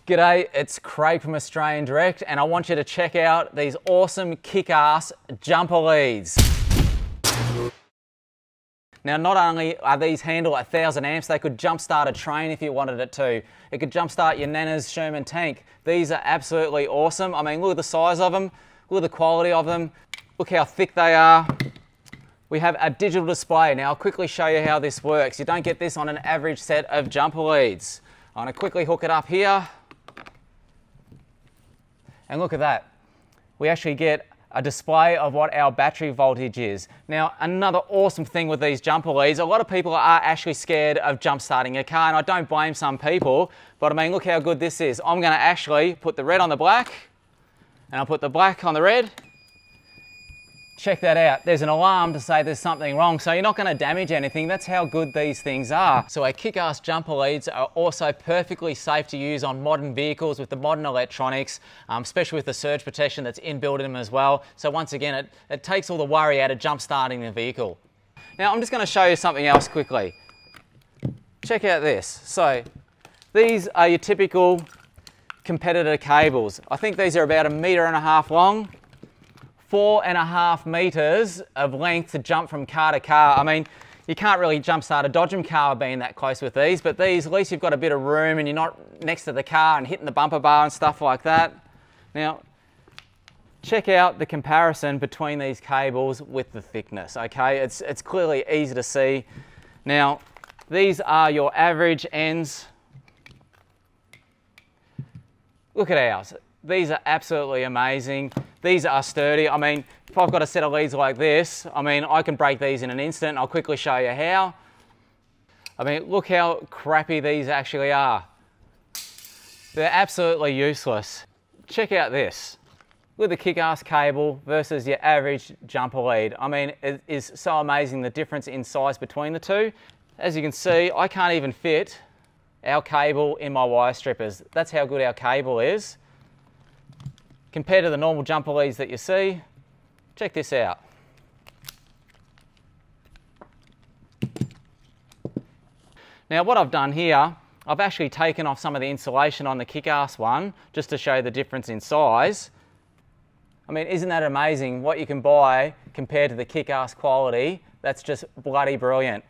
G'day, it's Craig from Australian Direct, and I want you to check out these awesome kick-ass jumper leads. Now, not only are these handle 1,000 amps, they could jumpstart a train if you wanted it to. It could jumpstart your Nana's Sherman tank. These are absolutely awesome. I mean, look at the size of them, look at the quality of them, look how thick they are. We have a digital display. Now, I'll quickly show you how this works. You don't get this on an average set of jumper leads. I'm going to quickly hook it up here. And look at that. We actually get a display of what our battery voltage is. Now, another awesome thing with these jumper leads, a lot of people are actually scared of jump starting a car, and I don't blame some people, but I mean, look how good this is. I'm gonna actually put the red on the black, and I'll put the black on the red. Check that out. There's an alarm to say there's something wrong, so you're not gonna damage anything. That's how good these things are. So our kick-ass jumper leads are also perfectly safe to use on modern vehicles with the modern electronics, especially with the surge protection that's inbuilt in them as well. So once again, it takes all the worry out of jump starting the vehicle. Now I'm just gonna show you something else quickly. Check out this. So these are your typical competitor cables. I think these are about 1.5 meters long. 4.5 meters of length to jump from car to car. I mean, you can't really jump start a Dodgem car being that close with these, but these, at least you've got a bit of room and you're not next to the car and hitting the bumper bar and stuff like that. Now, check out the comparison between these cables with the thickness, okay? It's clearly easy to see. Now, these are your average ends. Look at ours. These are absolutely amazing. These are sturdy. I mean, if I've got a set of leads like this, I mean, I can break these in an instant. I'll quickly show you how. I mean, look how crappy these actually are. They're absolutely useless. Check out this. Look at the kick-ass cable versus your average jumper lead. I mean, it is so amazing the difference in size between the two. As you can see, I can't even fit our cable in my wire strippers. That's how good our cable is. Compared to the normal jumper leads that you see, check this out. Now what I've done here, I've actually taken off some of the insulation on the kick-ass one just to show the difference in size. I mean, isn't that amazing what you can buy compared to the kick-ass quality? That's just bloody brilliant.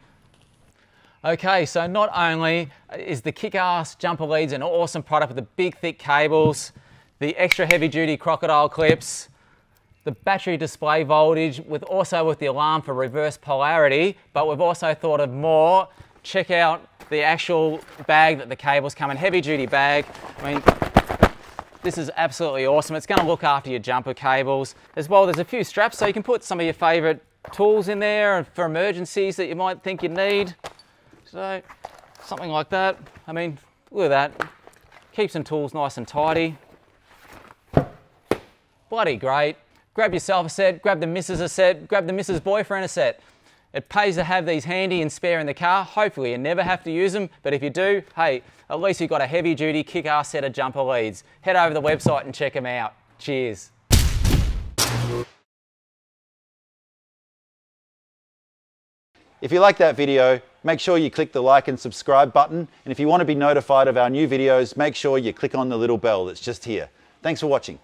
Okay, so not only is the kick-ass jumper leads an awesome product with the big thick cables, the extra heavy duty crocodile clips, the battery display voltage with the alarm for reverse polarity, but we've also thought of more. Check out the actual bag that the cables come in, heavy duty bag. I mean, this is absolutely awesome. It's going to look after your jumper cables. As well, there's a few straps so you can put some of your favorite tools in there for emergencies that you might think you need. So, something like that. I mean, look at that. Keep some tools nice and tidy. Bloody great. Grab yourself a set, grab the missus a set, grab the missus' boyfriend a set. It pays to have these handy and spare in the car. Hopefully you never have to use them, but if you do, hey, at least you've got a heavy duty kick-ass set of jumper leads. Head over to the website and check them out. Cheers. If you like that video, make sure you click the like and subscribe button. And if you want to be notified of our new videos, make sure you click on the little bell that's just here. Thanks for watching.